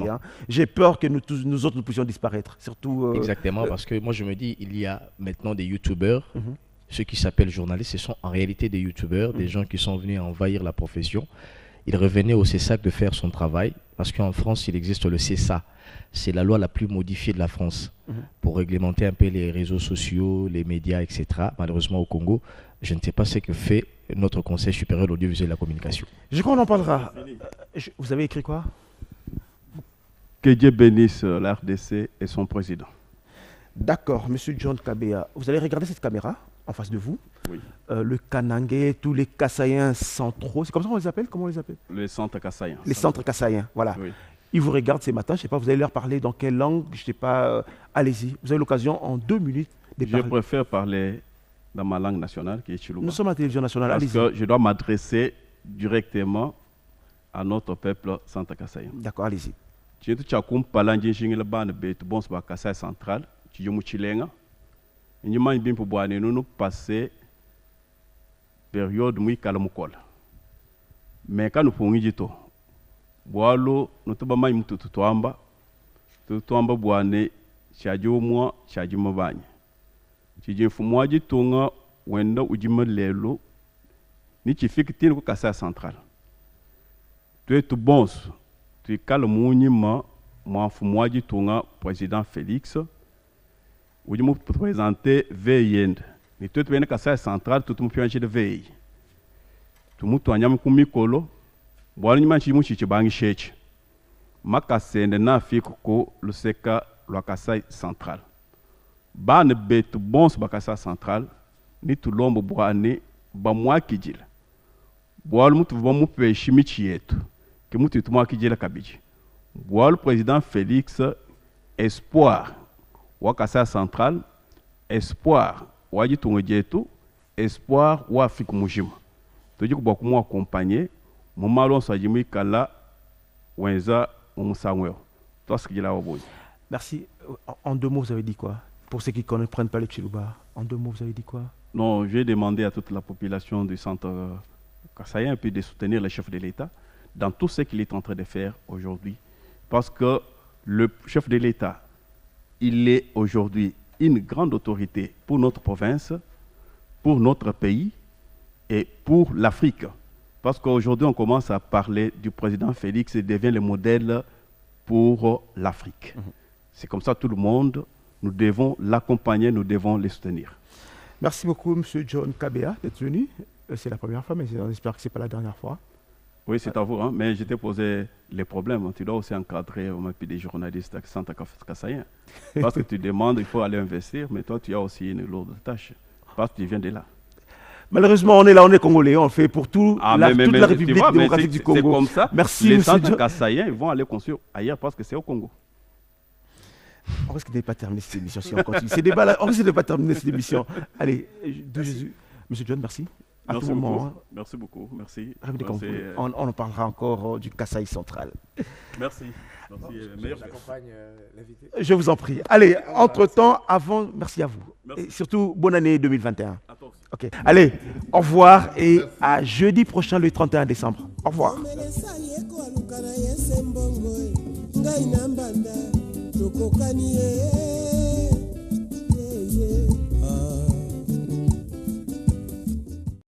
J'ai peur que nous autres, nous puissions disparaître. Surtout, exactement, parce que moi je me dis, il y a maintenant des youtubeurs, ceux qui s'appellent journalistes, ce sont en réalité des youtubeurs, des gens qui sont venus envahir la profession. Il revenait au CESAC de faire son travail, parce qu'en France, il existe le CESA. C'est la loi la plus modifiée de la France pour réglementer un peu les réseaux sociaux, les médias, etc. Malheureusement, au Congo, je ne sais pas ce que fait notre Conseil supérieur de l'audiovisuel et de la communication. Je crois qu'on en parlera. Vous avez écrit quoi? Que Dieu bénisse la RDC et son président. D'accord, Monsieur John Kabea. Vous allez regarder cette caméra en face de vous. Oui. Le Kanangé, tous les Kassaïens centraux, c'est comme ça qu'on les appelle? Comment on les appelle? Les centres Kassaïens. Les centres Kassaïens, voilà. Oui. Ils vous regardent ce matin, je ne sais pas, vous allez leur parler dans quelle langue, je ne sais pas. Allez-y, vous avez l'occasion en 2 minutes de parler. Je préfère parler dans ma langue nationale qui est Chiluba. Nous sommes à la télévision nationale. Parce que je dois m'adresser directement à notre peuple Santa Kasaïen. D'accord, allez-y. Tu as comme palangi jingile ban bet bon ba Kasaï central, tu yomu chilenga. Ni man bien pour boire nous passer période muy kalamukola. Mais quand nous pouvons dire tout, boalo nous te ba mai mutu tuamba boane chajo moi chaji mabanye. Chijin fu moi ji tonga wenda ujima lelo ni chifiki tino ko Kasaï central. Tu es tout bon. Tu es calme, moi, moi, je suis président Félix. Où je me présenter VIN. Mais tu es bien Kasaï central, tout le monde peut de VI. Tout le monde peut aller comme Mikolo. Bon, il m'a dit que je suis bangi chèche. Ma Kasaï n'a fait que le seka le Kasaï central. Ban bet bon sur Kasaï central. Ni tout l'homme boane, ba moi qui dit. Bon, le monde peut chimichier. Que nous tout qui dit la cabige. Le président Félix, espoir, ou Kasaï central, espoir, ou a dit tout espoir, ou Afrique Moujim. Tu dis que beaucoup moins accompagné, mon malon s'agit kala, ou enza, ou moussangweo. Toi, ce qu'il y a là au bout. Merci. En 2 mots, vous avez dit quoi? Pour ceux qui ne comprennent pas le Chiluba, en 2 mots, vous avez dit quoi? Non, j'ai demandé à toute la population du centre Kasaïen puis de soutenir le chef de l'État dans tout ce qu'il est en train de faire aujourd'hui. Parce que le chef de l'État, il est aujourd'hui une grande autorité pour notre province, pour notre pays et pour l'Afrique. Parce qu'aujourd'hui, on commence à parler du président Félix et devient le modèle pour l'Afrique. C'est comme ça tout le monde, nous devons l'accompagner, nous devons le soutenir. Merci beaucoup, M. John Kabea, d'être venu. C'est la première fois, mais j'espère que ce n'est pas la dernière fois. Oui, c'est à vous, hein? Mais je t'ai posé les problèmes. Tu dois aussi encadrer des journalistes à Santa Kasaïen. Parce que tu demandes, il faut aller investir, mais toi, tu as aussi une lourde tâche. Parce que tu viens de là. Malheureusement, on est là, on est Congolais, on fait pour toute la République démocratique du Congo. C'est comme ça. Merci, les Santa Kasaïens, ils vont aller construire ailleurs parce que c'est au Congo. On risque de ne pas terminer cette émission si on continue. Ces débats-là, on risque de ne pas terminer cette émission. Allez, de Jésus. Monsieur John, merci. À merci tout beaucoup. moment. Merci beaucoup. Merci. On en parlera encore du Kasaï central. Merci. J'accompagne l'invité. Je vous en prie. Allez, entre-temps, merci à vous. Merci. Et surtout, bonne année 2021. À toi aussi. Okay. Allez, au revoir et à jeudi prochain, le 31 décembre. Au revoir. Tokokani